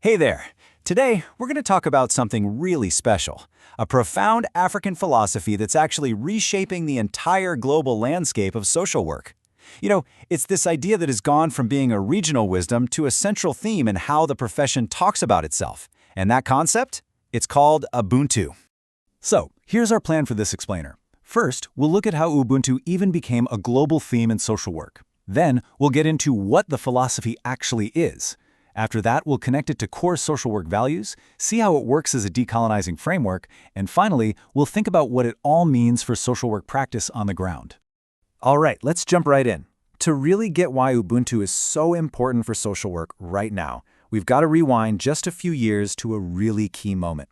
Hey there! Today, we're going to talk about something really special, a profound African philosophy that's actually reshaping the entire global landscape of social work. It's this idea that has gone from being a regional wisdom to a central theme in how the profession talks about itself. And that concept? It's called Ubuntu. So, here's our plan for this explainer. First, we'll look at how Ubuntu even became a global theme in social work. Then, we'll get into what the philosophy actually is. After that, we'll connect it to core social work values, see how it works as a decolonizing framework, and finally, we'll think about what it all means for social work practice on the ground. All right, let's jump right in. To really get why Ubuntu is so important for social work right now, we've got to rewind just a few years to a really key moment.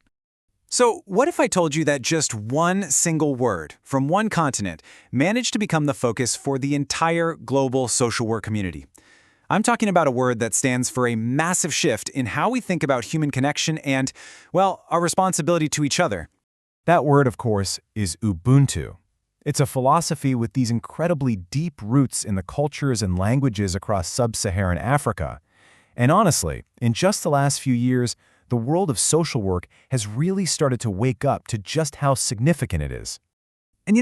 So, what if I told you that just one single word from one continent managed to become the focus for the entire global social work community? I'm talking about a word that stands for a massive shift in how we think about human connection and, well, our responsibility to each other. That word, of course, is Ubuntu. It's a philosophy with these incredibly deep roots in the cultures and languages across sub-Saharan Africa. And honestly, in just the last few years, the world of social work has really started to wake up to just how significant it is. And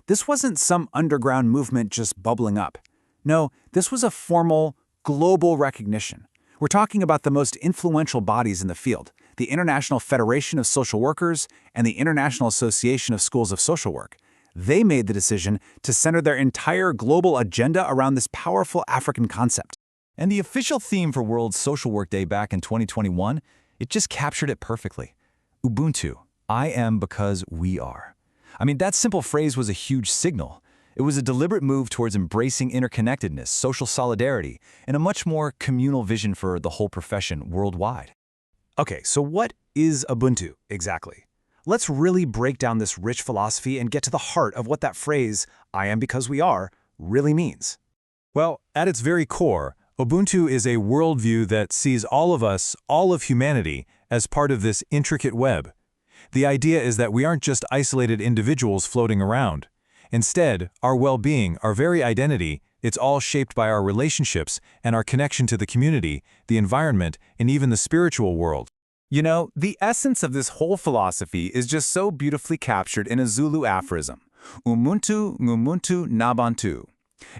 this wasn't some underground movement just bubbling up. No, this was a formal, global recognition. We're talking about the most influential bodies in the field, the International Federation of Social Workers and the International Association of Schools of Social Work. They made the decision to center their entire global agenda around this powerful African concept. And the official theme for World Social Work Day back in 2021, it just captured it perfectly. Ubuntu, I am because we are. That simple phrase was a huge signal. It was a deliberate move towards embracing interconnectedness, social solidarity, and a much more communal vision for the whole profession worldwide. Okay, so what is Ubuntu exactly? Let's really break down this rich philosophy and get to the heart of what that phrase, I am because we are, really means. Well, at its very core, Ubuntu is a worldview that sees all of us, all of humanity, as part of this intricate web. The idea is that we aren't just isolated individuals floating around. Instead, our well-being, our very identity, it's all shaped by our relationships and our connection to the community, the environment, and even the spiritual world. The essence of this whole philosophy is just so beautifully captured in a Zulu aphorism, Umuntu, ngumuntu, ngabantu.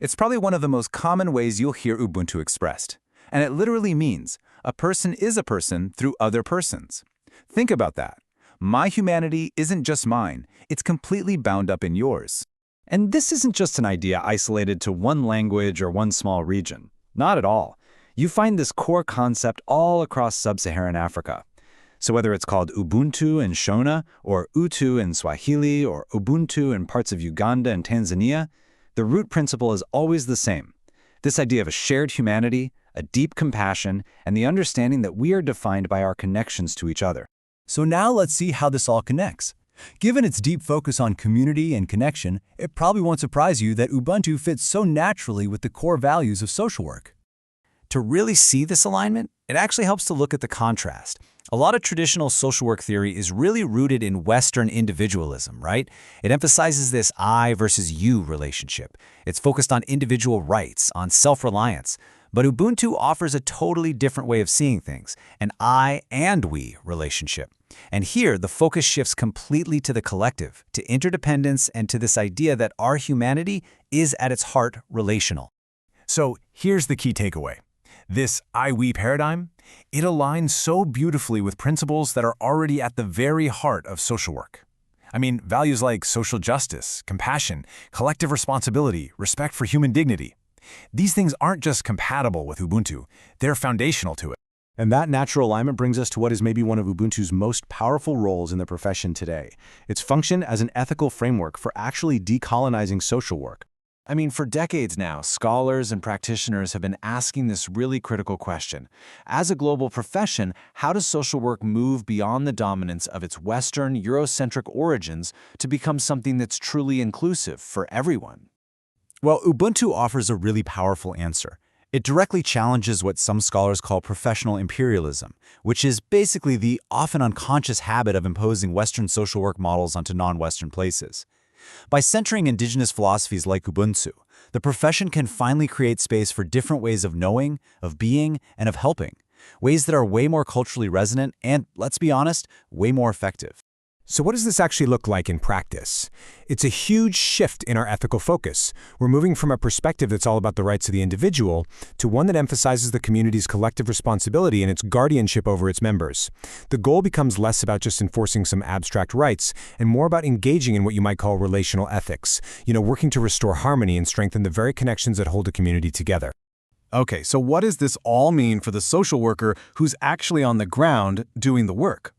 It's probably one of the most common ways you'll hear Ubuntu expressed. And it literally means, a person is a person through other persons. Think about that. My humanity isn't just mine, it's completely bound up in yours. And this isn't just an idea isolated to one language or one small region. Not at all. You find this core concept all across sub-Saharan Africa. So whether it's called Ubuntu in Shona, or Utu in Swahili, or Ubuntu in parts of Uganda and Tanzania, the root principle is always the same. This idea of a shared humanity, a deep compassion, and the understanding that we are defined by our connections to each other. So now let's see how this all connects. Given its deep focus on community and connection, it probably won't surprise you that Ubuntu fits so naturally with the core values of social work. To really see this alignment, it actually helps to look at the contrast. A lot of traditional social work theory is really rooted in Western individualism, right? It emphasizes this I versus you relationship. It's focused on individual rights, on self-reliance. But Ubuntu offers a totally different way of seeing things, an I and we relationship. And here, the focus shifts completely to the collective, to interdependence, and to this idea that our humanity is at its heart relational. So here's the key takeaway. This I-we paradigm, it aligns so beautifully with principles that are already at the very heart of social work. Values like social justice, compassion, collective responsibility, respect for human dignity. These things aren't just compatible with Ubuntu, they're foundational to it. And that natural alignment brings us to what is maybe one of Ubuntu's most powerful roles in the profession today. Its function as an ethical framework for actually decolonizing social work. For decades now, scholars and practitioners have been asking this really critical question. As a global profession, how does social work move beyond the dominance of its Western, Eurocentric origins to become something that's truly inclusive for everyone? Well, Ubuntu offers a really powerful answer. It directly challenges what some scholars call professional imperialism, which is basically the often unconscious habit of imposing Western social work models onto non-Western places. By centering indigenous philosophies like Ubuntu, the profession can finally create space for different ways of knowing, of being, and of helping. ways that are way more culturally resonant and, let's be honest, way more effective. So what does this actually look like in practice? It's a huge shift in our ethical focus. We're moving from a perspective that's all about the rights of the individual to one that emphasizes the community's collective responsibility and its guardianship over its members. The goal becomes less about just enforcing some abstract rights and more about engaging in what you might call relational ethics, working to restore harmony and strengthen the very connections that hold a community together. Okay, so what does this all mean for the social worker who's actually on the ground doing the work?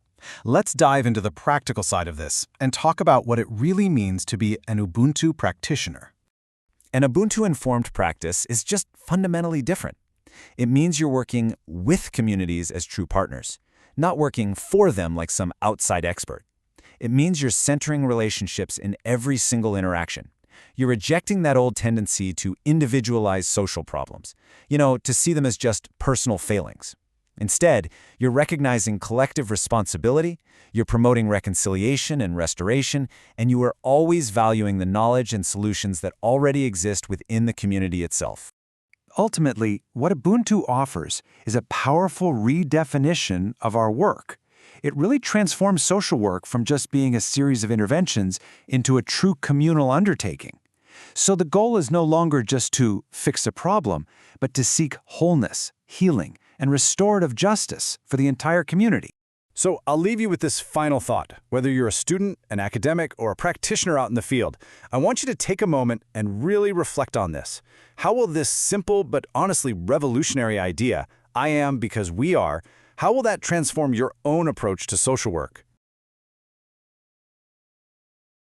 Let's dive into the practical side of this and talk about what it really means to be an Ubuntu practitioner. An Ubuntu-informed practice is just fundamentally different. It means you're working with communities as true partners, not working for them like some outside expert. It means you're centering relationships in every single interaction. You're rejecting that old tendency to individualize social problems, to see them as just personal failings. Instead, you're recognizing collective responsibility, you're promoting reconciliation and restoration, and you are always valuing the knowledge and solutions that already exist within the community itself. Ultimately, what Ubuntu offers is a powerful redefinition of our work. It really transforms social work from just being a series of interventions into a true communal undertaking. So the goal is no longer just to fix a problem, but to seek wholeness, healing, and restorative justice for the entire community. So I'll leave you with this final thought. Whether you're a student, an academic, or a practitioner out in the field, I want you to take a moment and really reflect on this. How will this simple but honestly revolutionary idea, I am because we are, how will that transform your own approach to social work?